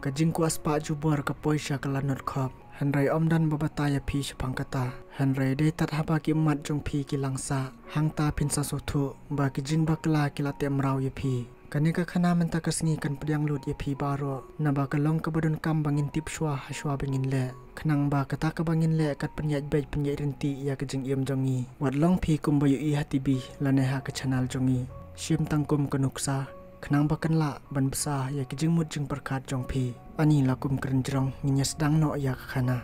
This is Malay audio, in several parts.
kajing kuas pa jubor ka poisya kalanot khop Henry omdan babataya pi shapang kata Henry de tat haba ki mat jong pi ki langsa hangta pinsa sothu ba ki jing bakla ki la tem raw ye pi kanika khana menta kasngi kan pdiang lut ye pi baro na ba kalong ka badun kam bangin tip shwa hashwa bangin le khnang ba kata ka bangin le kat penyaj bej penyaj rinti ya ka jing yem jongi wat long pi kum bayu i hati bi lane ha ka channel jongi shim tangkum kanuksa khnang ba kan la ban besa ya ki jing mut jing perkat jong pi ani lakum krenjrong nginya sedang no ya ka khana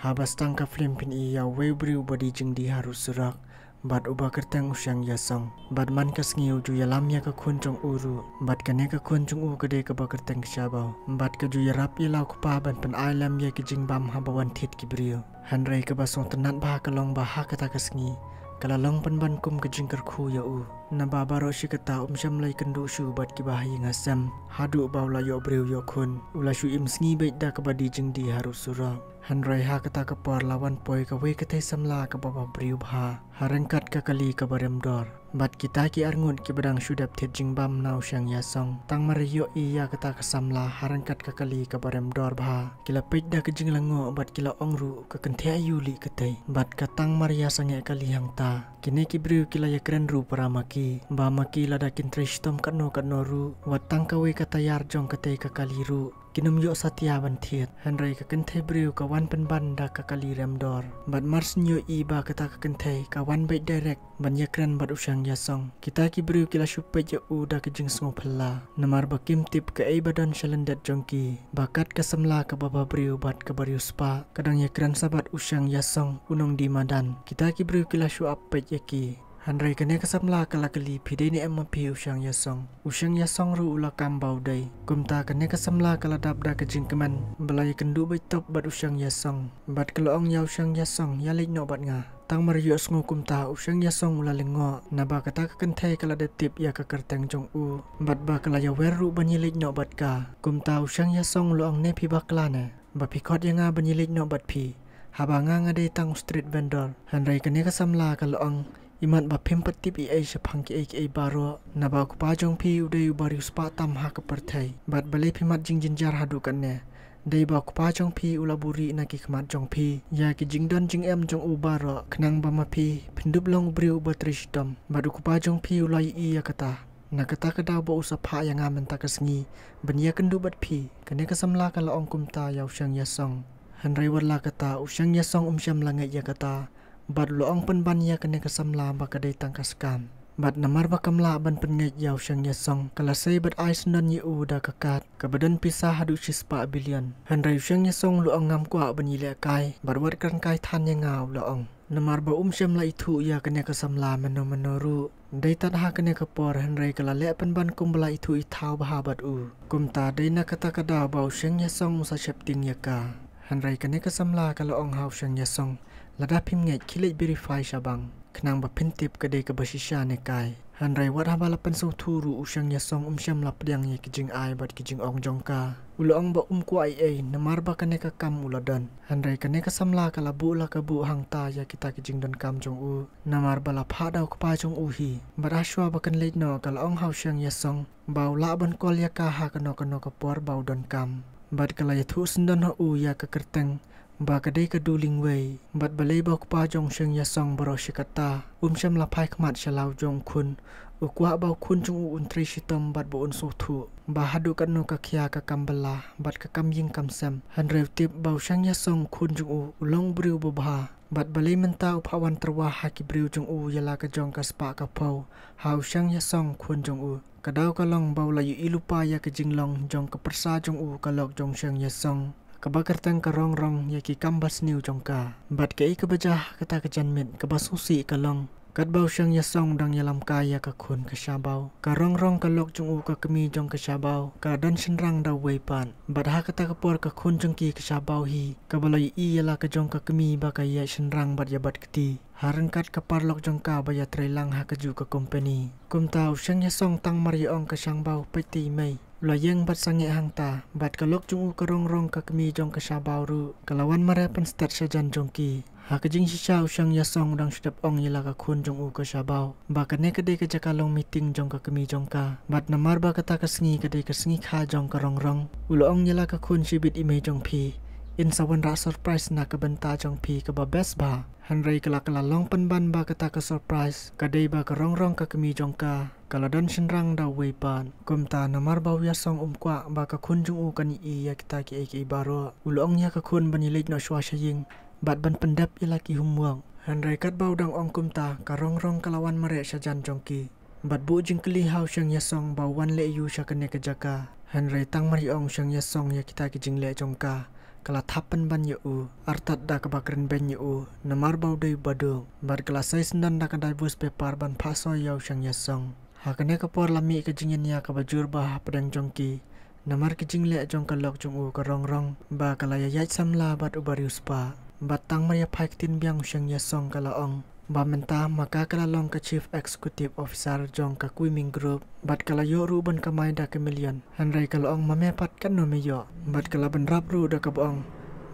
habas tang ka film pin i ya webriu body jing di harus surak bat uba kertang usyang yasong bat man ka sngiu ju yalam ya ka khun jong uru bat kane ka khun jong u gede ka ba kertang shabao bat ka ju yarap ilau ku pa ban pen ailam ya ki jing bam habawan thit ki brio hanrei ka ba song tenat ba ka long ba ha ka ta ka sngi kala long pen ban kum ka jing kar khu ya u na ba baro shi ka ta sham lai kandu shu bat ki ba hi ngasam hadu ba la yo brio yo khun ula shu im sngi be da ka ba di jing di harus surak Henry ha kata ka por lawan poi ka we kate samla ka baba briu bha harangkat ka kali ka barem dor bat kita ki arngut ki badang shudap thet jingbam nau syang yasong tang mariyo iya kata ka samla harangkat ka kali ka barem dor bha kila peit da ka jinglango bat kila ongru ka kenthe ayuli kate bat ka tang maria sange kali hang ta kini ki briu kila ya kren ru paramaki ba maki lada kin trishtom kanno ru wat tang ka we ka tayar jong kate ka kali ru kinum yo satya ban thiet Henry ka kenthe briu ka wan pen ban da ka kali rem dor bat mars nyo i ba kata ka kenthe ka wan be direct ban yakran bat usyang yasong kita ki briu kila shupe je u da ka jing sngo phalla namar ba kim tip ka ei badan shalendat jongki bakat ka samla ka baba briu bat ka bariu spa kadang yakran sabat usyang yasong unong di madan kita ki briu kila shu up pe yaki Henry kene kasamla kala kali pide ni emma pi usyang yasong ru ula kambau dai kumta kene kasamla kala dabda ka jingkeman belai kendu bai top bat usyang yasong bat kelong ya usyang yasong ya lek no bat nga tang mariyo sngo kumta usyang yasong ula lengo naba kata ka kenthe kala de tip ya ka kerteng jong u bat ba kala ya weru banyilik no bat ka kumta usyang yasong luang ne pi bakla ne ba pikot ya nga banyilik no bat pi haba nga ngade tang street vendor Henry kene kasamla kala ong iman ba pimpat tip i Asia pangki ai baro na ba ku pa jong pi udai bari spa tam ha ka perthai bat bale pimat jing jinjar hadu kan ne dei ba ku pa jong pi ulaburi na ki khmat jong pi ya ki jing don jing em jong u baro khnang ba ma pi pindup long briu ba trishtam ba ku pa jong pi ulai i ya kata na kata ka daw ba usapha yang amen ta kasngi benya kendu bat pi kane ka samla ka la ong kumta yaw syang yasong Henry warla kata usyang yasong syam langai ya kata bat loong pen ban ya kene kasamla ba kadai tangkas kam bat namar ba kamla ban pen ngai yaw syang yasong kala sei bat ais non ye u da kakat ka badan pisah hadu sispa billion Henry syang yasong loong ngam kwa ban yile kai bat wat kan kai than ye ngaw loong namar ba syam la itu ya kene kasamla menoru dai tat ha kene kapor Henry kala le pen ban kumbla itu I thau ba bat u kumta dai na kata kada ba syang yasong musa shepting ya ka Henry kene kasamla kala ong haw syang yasong lada pim ngai khilai verify shabang khnang ba pintip kade ka basisha ne kai Henry wat habala pen so thuru usyang yasong syam la pdiang ye kijing ai bat kijing ong jongka ulong ba ku ai namar ba kane ka kam uladan Henry kane ka samla kala bu la ka bu hang ta ya kita kijing don kam jong u namar bala phadaw ka pa jong u hi barashwa ba kan leit no kala ong haw syang yasong baw la ban kol ya ka ha kano ka por baw don kam bat kala ya thu sindon ha u ya ka kerteng ba kadai ka duling wei bat balai ba pa jong syang yasong baro shikata syam la phai khmat shalau jong khun ukwa ba khun jong un tri shitom bat bo un so thu ba hadu kan no ka khya ka kambala bat ka kam ying kam sam Henry tip ba syang yasong khun jong ulong briu bo bha bat balai menta uphawan terwa ha ki briu jong yala ka jong ka spa ka pau hau syang yasong khun jong kadaw ka long ba la yu ilupa ya ka jinglong jong ka persa jong ka lok jong syang yasong kabakar tang karong rong ya ki kambas niu jongka bat kei kabajah kata kajanmit kabasusi kalong kat bau syang yasong dang yalam kaya ka khun ka shabau karong rong kalok jong ka kemi jong ka shabau ka dan senrang da weipan bat ha kata kapor ka khun jong ki ka shabau hi kabalai I yala ka jong ka kemi ba ka ya senrang bat ya bat kti harangkat ka parlok jong ka ba ya trailang ha ka ju ka company kumta syang yasong tang mariong ka shangbau peti mai layang bat sange hangta bat kalok jong karong rong ka kemi jong ka shabau ru kalawan mare pen stat sajan jongki Hakajing shisha usyang yasong dang sedap ong yela ka kun jong u ka shabao. Ba kane kadai ka jakalong meeting jong ka kemi jong ka. Bat namar ba kata ka sengi kadai ka sengi kha jong ka rong rong. Ulo ong yela ka kun shibit ime jong pi. In sawan ra surprise na ka benta jong pi ka ba best ba. Hanrei kala long penban ba kata ka surprise. Kadai ba ka rong rong ka kemi jong ka. Kala dan shenrang da wei pan. Kumta namar ba yasong kwa ba ka kun jong u kan i ya kita ki eki baro. Ulo ong ya ka kun bani late no shwa shaying. Bat ban pendap ilaki humuang. Hanrei kat bau dang ong kumta ka rong rong kalawan mare syajan jongki. Bat bu jing keli hau syang yasong bau wan le yu syakane ke jaka. Hanrei tang mari ong syang yasong ya kita ki jing le jongka. Kala thapan ban yu artat da ka bakren ben yu namar bau dei badung. Bat kala sai sendan da ka divers paper ban paso yau syang yasong. Hakane ka por lami ka jingin ya ka bajur ba padang jongki. Namar ki jing le jong ka lok jong u ka rong rong ba kala ya yait samla bat ubarius pa. Batang Maria Pike tin biang syang yasong kala ong. Ba menta maka kala long ka Chief Executive Officer jong ka Kuiming Group. Bat kala yo ruban ka mai da ka million. Hanrei kala ong mamepat kan no meyo. Bat kala ban rap ru da ka boong.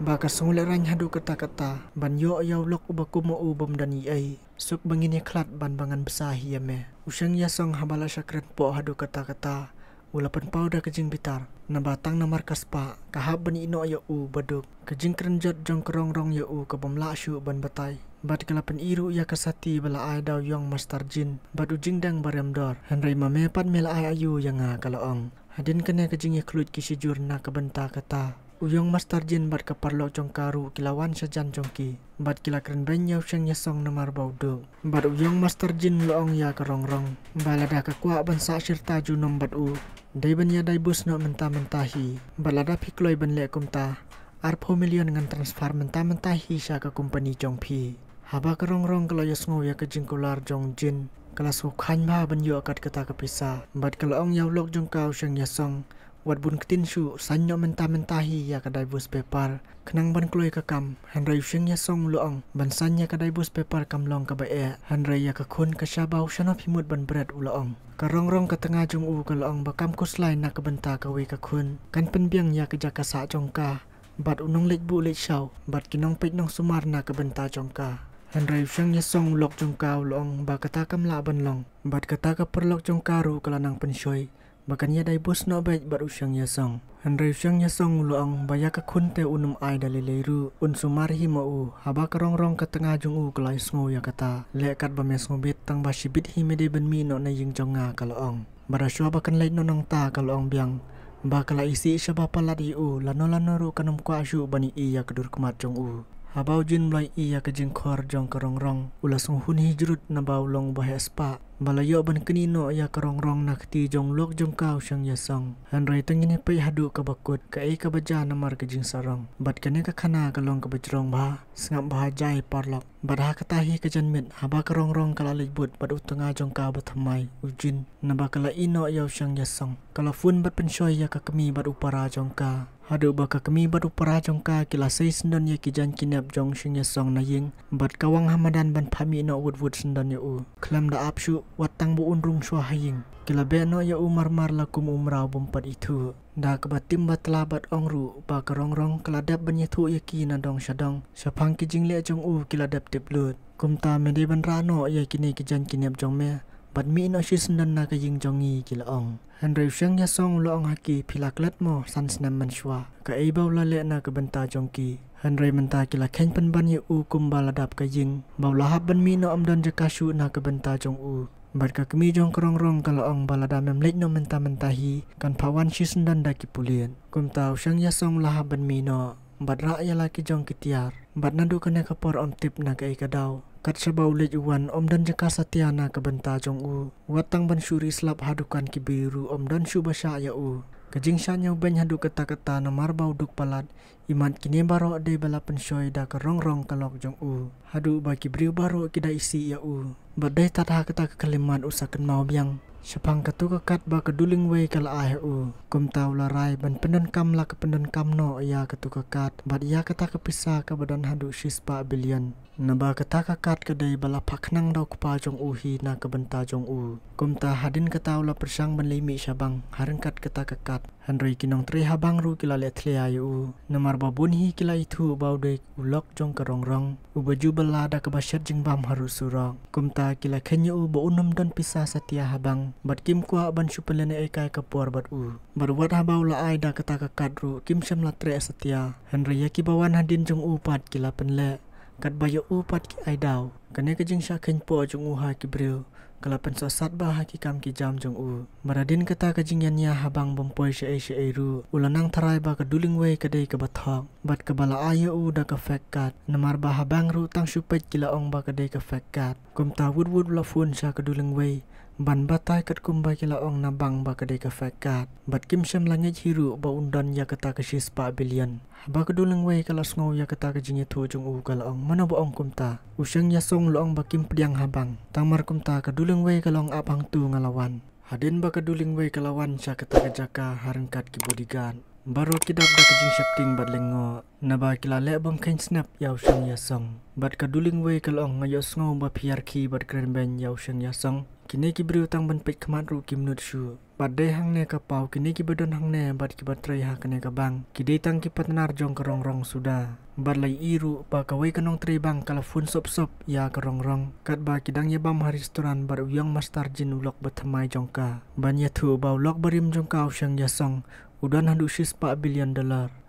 Ba ka sungule rang hadu kata-kata. Ban yo yaw lok ubaku mo ubom dani ay. Suk bangin klat ban bangan besahi yame. Usyang yasong habala syakren po hadu kata-kata. Ulapan pau da kajing bitar. Na batang na markas pa. Kahap bani ino ya u baduk. Kajing kerenjot jong kerong rong ya u kabamla syu ban batay. Bat kalapan iru ya kasati bala ay daw yong master jin. Bat ujing dang baremdor. Hanrei mamepat mela ay ayu yang nga kalaong. Hadin kene kajing iklut kisijur na kabenta kata. Uyong master jin bat kaparlok jong karu kilawan syajan jongki. Bat kila keren benyaw syang yasong namar bauduk. Bat uyong master jin loong ya kerong rong. Balada kakwa ban sa syirta junom bat u. Dai ban ya dai bus no menta-mentahi. Balada pikloi ban le kumta. Arpo million ngan transfer menta-mentahi sya ka company jong pi. Haba kerong rong kalau yasngo ya kajing kular jong jin. Kala sukhan ba ban yo akat kata kapisa. Bat kalaong yaw lok jong kau syang yasong. Wat bun ketin syu sanyo menta-mentahi ya kadai bus paper. Kenang ban kloi kakam. Hanrei syang yasong loong. Ban sanya kadai bus paper kamlong kabae. Hanrei ya kakun kasyabau syanop himut ban berat uloong. Karong-rong ka tengah jong u kalaong bakam kuslay na kabenta kawe kakun. Kan penbiang ya kejaka sa jongka. Bat unong lek bu lek syaw. Bat kinong pek nong sumar na kabenta jongka. Hanrei syang yasong lok jongka uloong bakata kamla ban long. Bat kata ka perlok jongka ru kalanang pensyoy. Bakan ya dai bus no baik bat usyang yasong. Hanrei syang yasong uloong baya kakun te unum ay dalileiru. Un sumar hima u. Haba karong-rong ka tengah jong u kalay sngo ya kata. Lekat ba mes ngobit tang basibit himede ban mi no na ying jonga kalaong. Barasyo bakan lait no nong ta kalaong biang. Bakala isi isya bapalat u lano-lano ru kanum kwa asyu bani iya kedur kemat jong u. Habau jin mulai iya kejing khor jong karong-rong. Ulas hun hijrut na bau long bahe spa. Balayo ban kenino ya karong-rong na keti jong lok jong kau syang yasong. Hanrei tengini pay hadu kabakut ka ay kabaja namar kejing sarong. Bat kane ka khana kalong kabajrong bah. Sengap bahajai parlok. Bat ha katahi kajan mit haba karong-rong kala libut bat utenga jong kau bathamai ujin. Naba kala ino yaw syang yasong. Kala fun bat pensyoy ya ka kami bat upara jong ka. Hadu baka kami bat upara jong ka kila say sendon ya kijan kinep jong syang yasong na ying. Bat kawang hamadan ban pami no wud sendon ya u. Klam da apsyu watang buun rung syua haying. Kila be no ya u marmar lakum umrau bumpat itu. Da kebatim bat labat ongru ba karong-rong keladap banyetu ya ki na dong syadong. Syapang kijing le jong u kiladap tiplut. Kumta mede ban rano ya kini kijan kinep jong me. Bat mi no shi sendon na kaying jongi kila ong. Hanrei syang yasong loong haki pilaklat mo san senam mansyua. Ka eibaw lale na kabenta jongki. Hanrei menta kila keng penban ya u kumbaladap kaying. Baw lahap ban mi no amdon jakasyu na kabenta jong u. Bat ka kami jong kerong-rong kalau ong balada memlek no menta-mentahi. Kan pawan shi sendan daki pulien. Kumta syang yasong lahap ban mi no. Bat rak ya laki jong kitiar. Bat nadu kena kapor om tip na ka ikadaw. Kat sabau lej uwan om dan jaka satiana kabenta jong u. Watang ban syuri selap hadukan kibiru om dan syubasya ya u. Kajing syanya ben hadu kata-kata namar bau duk palat. Iman kini baro ade bala pensyoy da kerong-rong kalok jong u. Hadu bagi beriu baro kida isi ya u. Badai tatah kata kekalimat usakan mau biang. Sepang katu kekat ba keduling wei kala AHU. Kum tau larai ban pendon kam la ke pendon kam no ya katu kekat. Bat ya kata kepisah ke badan hadu sispa bilion. Naba kata kekat kedai bala paknang dau kupa jong uhi na ke benta jong u. Kum ta hadin ketau la persang ban limi syabang harengkat kata kekat. Henry kinong tri habang ru kila le tle ayu. Namar babun hi kila itu bau dek ulok jong kerongrong. Ubaju bala da kebasyat jing bam harus surong. Kum ta kila kenya u ba unum don pisah setia habang. Bat kim kuah ban supelene ekai kapur bat u. Berbuat habau la ai da kata kekat ru kim syam la tre setia. Henry yaki bawan hadin jong u pat kila penle. Kat bayo u pat ki ai dau. Kene kejing syak ken po jong u ha ki breu. Kala pensosat bah ki kam ki jam jong u. Maradin kata kejingyan ya habang bompoi syai ru. Ulanang tarai ba keduling wei kedai ke bathok. Bat kebala ayo u da ke fekat. Namar ba habang ru tang supet kila ong ba kedai ke fekat. Kum ta wud la fun sya keduling wei. Ban batai kat kumba kila ong nabang ba kedai ke fekat. Bat kim syam langit hiru ba undan ya kata ke sispa bilion. Ba keduling wei kala sngow ya kata ke jingi tu jong u kala ong mana ba ong kumta. Usyang ya song lo ong ba kim pediang habang. Tamar kumta keduling wei kala ong abang tu ngalawan. Hadin ba keduling wei kalawan sya kata ke jaka harengkat ki bodyguard. Baru kidap da kejing syapting bat lengo. Naba kila lek bom kain snap ya usyang ya song. Bat keduling wei kala ong ngayo sngow ba PRK bat keren ben ya usyang ya song. Kini ki beriu tang ban pek kemat ru kim nut shu. Bat dai hang ne kapau kini ki bedon hang ne bat ki batrai ha kene ka bang. Ki dai tang ki patnar jong kerongrong sudah. Bat lai iru ba kawai kanong tri bang kala fun sop ya kerongrong. Kat ba kidang ye bam ha restoran bar uyang master jin ulok bathamai jongka. Ban ye thu ba ulok barim jongka usyang ya song. Udan hadu $4 billion.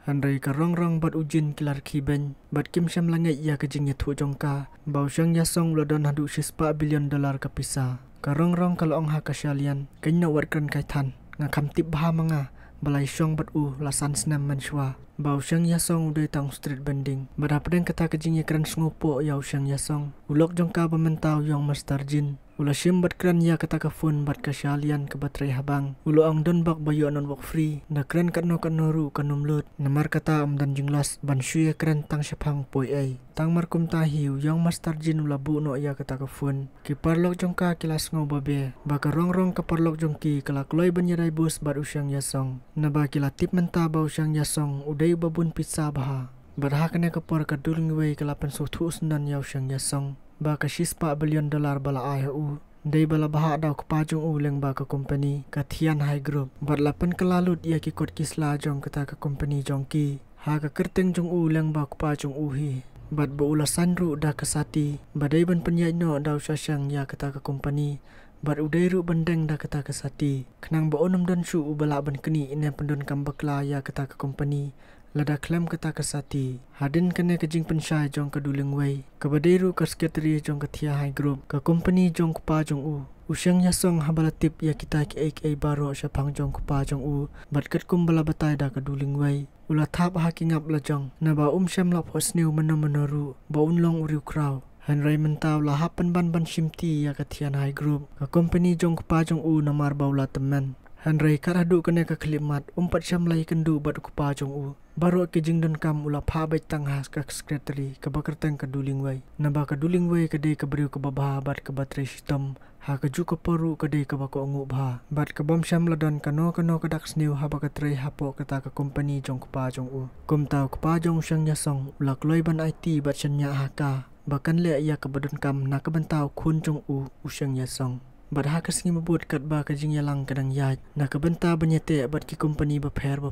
Handai kerongrong bat ujin kilar kiben. Bat kim syam langit ya kejing ye thu jongka. Ba usyang ya song uladon hadu $4 billion kapisa. Karongrong kalau ong ha kasyalian kenya wat kren kaitan ngakam tip baha manga balai syong bat u lasan snam manshwa bau syang yasong udai tang street bending badapdeng kata kejing ye kren sngopo ya syang yasong ulok jongka bamentau yong master jin ula syim bat kren ya kata ka phone bat kasyalian ke batrai habang ulo ong don bak bayu anon wak free na kren katno ru kanum lut namar kata am dan jinglas ban syu ye kren tang syapang poi ai tang markum tahiu yong master jin ula bu no ya kata ka phone ki parlok jongka kilas ngo babe ba ka rong ka parlok jongki kala kloi ban yadai bus bat usyang yasong na ba kila tip menta ba usyang yasong udai babun pizza baha barha kene ka por ka duling wei kala pen suthu sundan ya usyang yasong ba ka $4 billion bala AHU dei bala baha daw ka pajong uleng ba ka company ka Thian High Group bat lapan kalalut ya ki kot kisla jong kata ka company jongki ha ka kerteng jong uleng ba ka pajong uhi bat ba ulasan ru da kasati badai ban penyai no daw sasyang ya kata ka company bat udai ru bandeng da kata ka sati kenang ba onum dan shu ubala ban keni ine pendon kam bakla ya kata ka company lada klaim kata kasati hadin kene kejing pensyai jong keduling wei kabadairu ka sekretari jong ka Thia High Group ka company jong kupa jong u usyang yasong habala tip ya kita ki AK baro syapang jong kupa jong u bat ket kum bala batai da keduling wei ula thap hakingap la jong na ba syam la posniu menoru ba unlong uriu kraw Henry mentau la hapan ban shimti ya ka Thian High Group ka company jong kupa jong u namar baula teman Henry karadu kene ka klimat syam lai kendu bat kupa jong u baru kejing dan kam ula phabai tang has ka secretary ka bakerteng ka duling wei naba ka duling wei ka dei ka beriu ka babah bat ka batrai system ha ka ju ka paru ka dei ka bako ngu bha bat ka bom syam ladan kano ka dak sniu ha ba ka trai hapo kata ka company jong kupa jong u kum tau kupa jong syang yasong ula kloi ban IT bat syanya ha ka bahkan le ya ka badun kam na ka bentau khun jong u usyang yasong bat ha ka singi mabut kat ba ka jing yalang kadang yaj na ka benta banyete bat ki company ba pher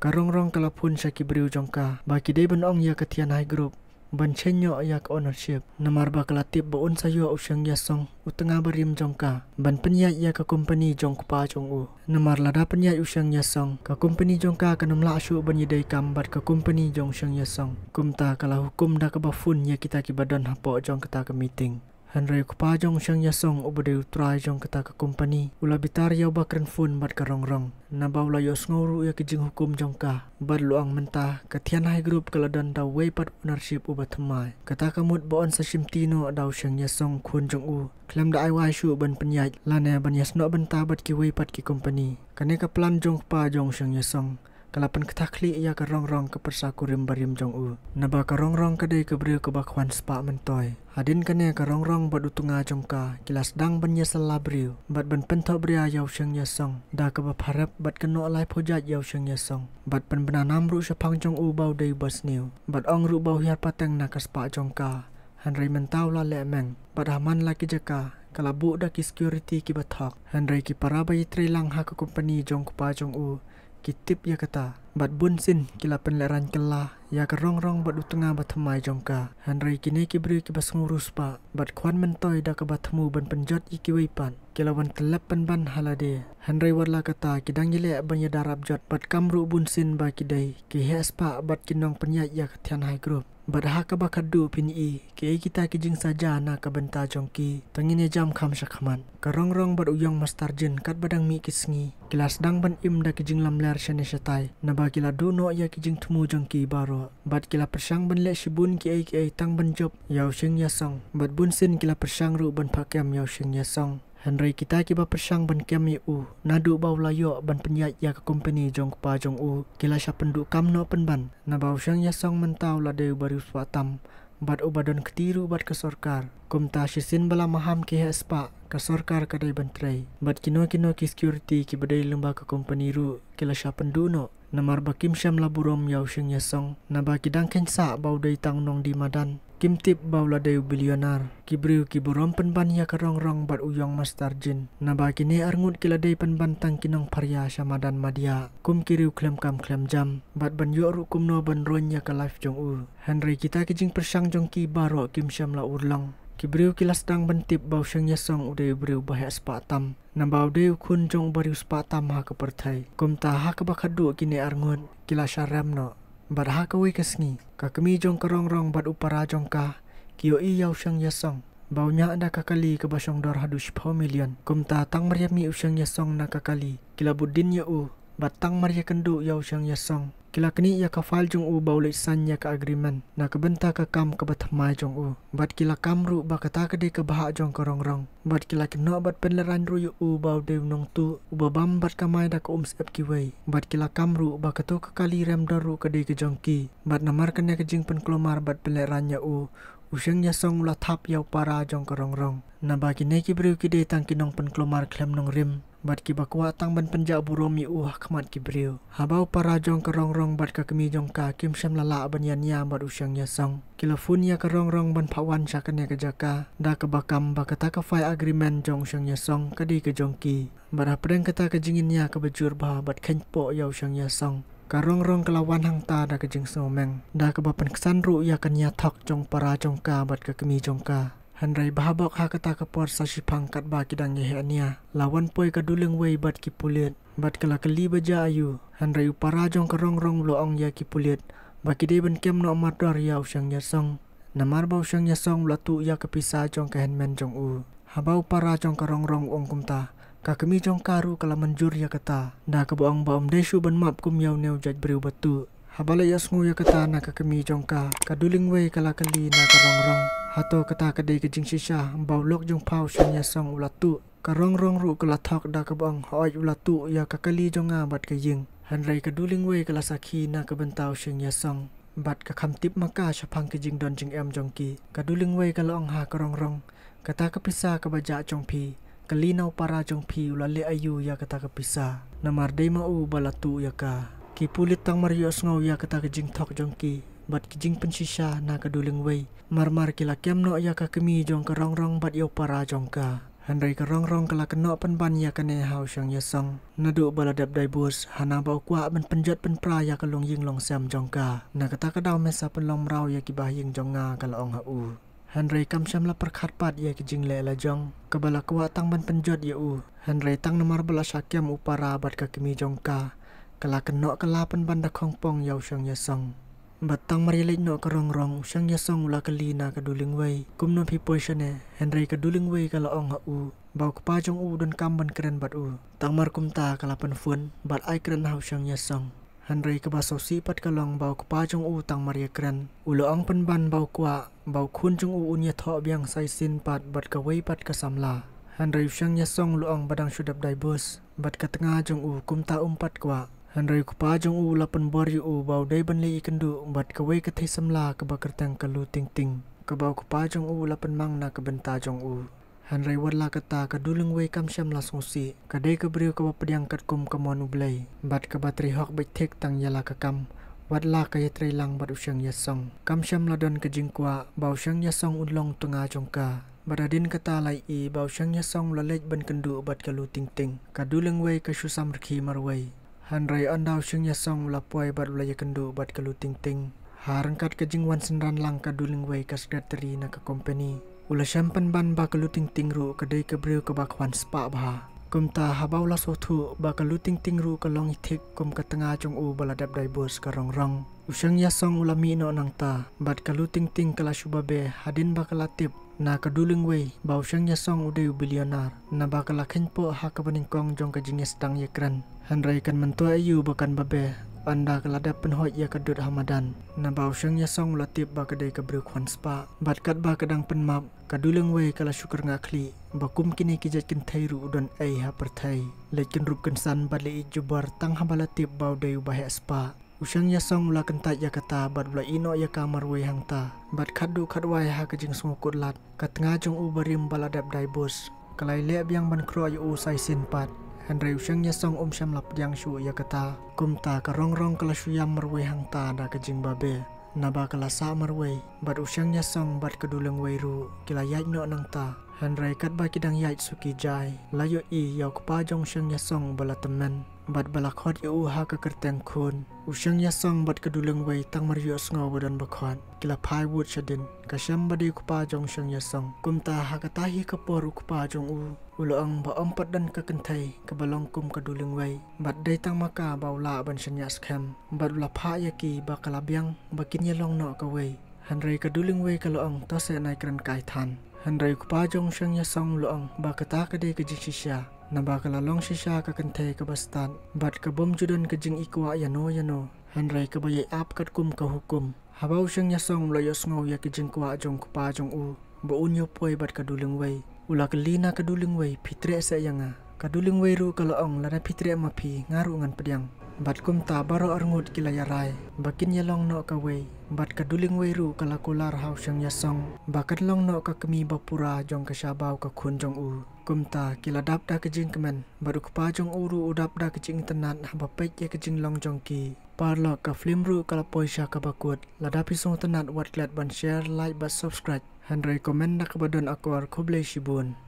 karong kala phun syaki beriu jongka ba ki dei ban ong ya ka Thian High Group ban chenyo ya ka ownership namar ba kala tip ba un sayo usyang yasong utenga barim jongka ban penyai ya ka company jong kupa jong u namar lada penyai usyang yasong ka company jongka kanum la asyu ban yidai kam bat ka company jong syang yasong kumta kala hukum da ka ba phun ya kita ki badan hapo jong kata ka meeting Henry kupa jong syang yasong ubade utrai jong kata ka company ula bitar yaw bakren phone bat ka rongrong na baula yo sngoru ya kijing hukum jongka bad luang mentah ka Thian High Group kaladan daw way pat ownership ubathamai kata ka mut baon sa shimtino daw syang yasong khun jong u klem da ai wai shu ban penyai lane ban yasno benta bat ki way pat ki company kane ka plan jong kupa jong syang yasong kalapan ketakli ia ke rong-rong ke persaku rim barim jong u. Naba ke rong-rong kadai ke beriu ke bakwan sepak mentoy. Hadin kene ke rong-rong bad utunga jongka kilas dang ban yasal labriu. Bad ban pentok beria yau syeng yasong. Da ke bapharap bad keno alai pojat yau syeng yasong. Bad pen benanam ru syapang jong u bau day bas niu. Bad ong ru bau hiar pateng na ke sepak jongka. Henry mentau la lemeng. Bad haman laki jaka. Kalabu da ki security ki bathok. Henry ki parabai trelang ha ke company jong kupa jong u. Ki tip ya kata. Bad bun sin kila penleran kela. Ya ke rong-rong bad utunga bathamai jongka. Henry kini ki beri ki bas ngurus pa. Bad kwan mentoy da ke bathamu ban penjot iki weipan. Kila wan telep ban halade. Henry warla kata kidang yile ban ya darab jot. Bad kamru bun sin ba kidai. Ki hes pa bad kinong penyat ya ketian high group. Bad haka bakadu pini ki kita kijing saja na ka benta jongki tangine jam kham syakhaman ka rong-rong bad uyong mastarjin kat badang mi kisngi kilas dang ban im da kijing lamler shane shatai na ba kila duno ya kijing tumu jongki baro bad kila persang ban le shibun ki ai tang ban job yau shing yasong bad bun sin kila persang ru ban phakem yau shing yasong Henry kita kiba persang ban kem u nadu bau layo ban penyat ya ke company jong kupa jong u kila sya penduk kam no penban na bau syang ya song mentau la deu baru swatam bad ubadon ketiru bad ke sorkar kumta shisin bala maham ki hespa ke sorkar kadai bantrai bad kino ki security ki badai lemba ke company ru kila sya pendu no namar bakim syam laburom yau syang ya song na ba kidang kensa bau dai tang nong di madan Kim tip baula deu bilionar kibriu kiburom penban ya ke rong-rong bad uyong mastarjin na ba kini arngut kila dei penban tang kinong parya syamadan madia kum kiriu klem jam bad ban yo ru kum no ban ron ya ke life jong u Henry kita kijing persang jong ki baro kim syam la urlang kibriu kilas dang ban tip bau syang yasong udeu briu bahya spatam na bau deu kun jong bariu spatam ha ke perthai kum ta ha ke bakadu kini arngut kila syaram no bad ha ka wei kesngi ka kemi jong ka rong-rong bad upara jong ka kio i yau syang yasong bau nya anda ka kali ke basong dor hadu 10 million kum ta tang maria mi usyang yasong na ka kali kila budin ya u bad tang maria kendu yau syang yasong kila kini ya ka file jong u bau le san ya ka agreement na ka benta ka kam ka bathamai jong u bad kila kamru ba kata ka de ka bah jong ka rong-rong bad kila kino bad penleran ru yu u bau de nong tu ubabam bad kamai da ka sep ki wei bad kila kamru ba ka to ka kali rem daru ka de ka jong ki bad namar kene ka jing pen klomar bad penleran ya u usyang ya song la thap yau para jong ka rong-rong na ba kini ki briu ki de tang kinong pen klomar klem nong rim bad ki bakwa tang ban penja buromi khmat ki briu habau para jong ka rong-rong bad ka kemi jong ka kim syam lala ban yan ya bad usyang ya song kila fun ya ka rong-rong ban phawan sya kane ka jaka da ka bakam ba kata ka file agreement jong syang ya song ka di ka jong ki bad apreng kata ka jingin ya ka bajur ba bad khen po yau syang ya song ka rong-rong kelawan hang ta da ka jing someng da ka bapan kesan ru ya kan ya thok jong para jong ka bad ka kemi jong ka Henry bahabok ha kata ka por sa sipang kat ba kidang ye ania lawan poi ka duling wei bad ki pulit bad kala kali baja ayu Henry upara jong ka rong-rong lo ong ya ki pulit ba ki de ban kem no mador ya usyang ya song namar ba usyang ya song latu ya ka pisa jong ka henmen jong u habau para jong ka rong-rong ong kumta ka kemi jong karu kala manjur ya kata da ka boang ba desu ban map kum yau neu jaj briu batu habala ya sngu ya kata na ka kemi jong ka duling wei kala kali na ka rong-rong hato kata kadai ke jing shisha bau lok jong pau syang ya song ulatu ka rong-rong ru kala thok da ka bang hoi ulatu ya ka kali jonga bat ka ying Henry ka duling wei kala sakhi na ka bentau syang ya song bat ka kham tip maka syapang ke jing don jing em jong ki ka duling wei kala ong ha ka rong-rong kata ka pisa ka baja jong pi kali nau para jong pi ulale ayu ya kata ka pisa namar dei mau balatu ya ka ki pulit tang mario ngau ya kata ka jing thok jong ki bat kijing pensisha na ka duling wei marmar kila kem no ya ka kemi jong ka rong-rong bat yo para jong ka Henry ka rong-rong kala keno penban ya ka ne hau syang ya song nadu baladap dai bus hana bau kwa ban penjat pen pra ya ka long ying long sam jong ka na kata ka daw mesa pen long mrau ya ki bahying jong nga kala ong ha u Henry kam syam la perkhat pat ya ki jing le la jong ka bala kwa tang ban penjat ya u Henry tang namar bala syakem upara bat ka kemi jong ka kala keno kala penban da khongpong yau syang ya song batang marilik no ka rong-rong syang ya song ula kali na ka duling wei kum no pi poisone Henry ka duling wei kala ong ha u bau ka pa jong u don kam ban keren bat u tang mar kum ta kala pen fun bat ai keren hau syang ya song Henry ka baso sipat kalong bau ka pa jong u tang maria keren ulo ong pen ban bau kwa bau khun jong u unya tho biang sai sin pat bat ka wei pat ka samla Henry syang ya song lu ong badang syudap dai bus bat ka tengah jong u kum ta umpat kwa Handrai kupa jong u lapan bor yu u bau dai ban le ikandu bat kawai ka thai samla ka bakertang kalu ting ting ka bau kupa jong u lapan mang na ka benta jong u. Handrai warla kata ka dulung wei kam syam la songsi ka dai ka briu ka bapadiang kat kum ka mon ublai bat ka batri hok bai thek tang yala ka kam watla ka yatrai lang bat usyang yasong kam syam la don ka jingkwa bau syang yasong unlong tunga jongka Baradin kata lai i bau syang yasong la lej ban kendu bat kalu ting ting ka dulung wei ka syusam rki marwei. Handrai andau syang yasong la puai bat ulaya kendu bat kalu ting ting harangkat ka jingwan senran lang ka dulung wei ka sekretari na ka company ula syampan ban ba kalu ting ting ru ka dai ka briu ka ba khwan spa bah kumta habau la sothu ba kalu ting ting ru ka long ithik kum ka tanga jong u bala dap dai bos ka rong rong usyang yasong ulami no nang ta bat kalu ting ting kala shubabe hadin ba kala tip na kadulung wei bau syang yasong udai bilionar na ba kala khenpo ha ka baningkong jong ka jingis dang yakran Handrai kan mentua ayu bakan babe anda kelada penhoi ya kadut hamadan na bau syang yasong latip ba kadai ka briu khwan spa bat kat ba kadang penmap kadulung wei kala syukur ngakli bakum kini kijat kin thairu udon ai ha perthai lekin rup kan san bat le jubar tang habalatip bau dai ubah spa usyang yasong ula kentat ya kata bat bula ino ya kamar wei hangta bat khadu khadwai ha ka jing sungkut lat ka tengah jong u barim baladap dai bos kalai le biang ban kro yu sai sin pat Handrai usyang yasong syam lap yang shu ya kata kumta ka rong rong kala syuyam marwei hangta da ka jing babe naba kala sa marwei bat usyang yasong bat kadulung wei ru kila yait no nangta Handrai kat ba kidang yait suki jai layo i yaw kupa jong syang yasong bala temen bat balak hot yu ha ka kerteng khun usyang yasong bat kadulung wei tang maryo sngaw badan bakhot kila phai wut shadin ka syam badi kupa jong syang yasong kumta ha ka tahi ka por kupa jong u uloang ba empat dan ka kentai ka balong kum kadulung wei bat dai tang maka baula ban syanya skam bat ula pha yaki ba kalabyang bakin yalong no ka wei Handrai kadulung wei ka loang to se nai kran kai than Handrai kupa jong syang yasong loang ba kata ka dai ka jisisya na ba kalalong sisya ka kentai ka bastan bat ka bom judon ka jing ikwa yano Handrai ka bayai ap kat kum ka hukum habau syang yasong layos ngaw ya ka jing kwa jong kupa jong u ba unyo poi bat kadulung wei ula kelina kadulung wei pitre sa yanga kadulung wei ru kaloong lana pitre mapi ngaru ngan pediang bat kum ta baro arngut kila yarai bakin yalong no ka wei bat kadulung wei ru kala kular hau syang yasong bakat long no ka kemi bapura jong ka syabau ka khun jong u kumta kila dap da ka jing kemen baru kupa jong u ru udap da ka jing tenat haba pek ya ka jing long jong ki parlo ka film ru kala poisha ka bakut lada pisong tenat wat klat ban share like bat subscribe Handrai komen nak badon akor kublai shibun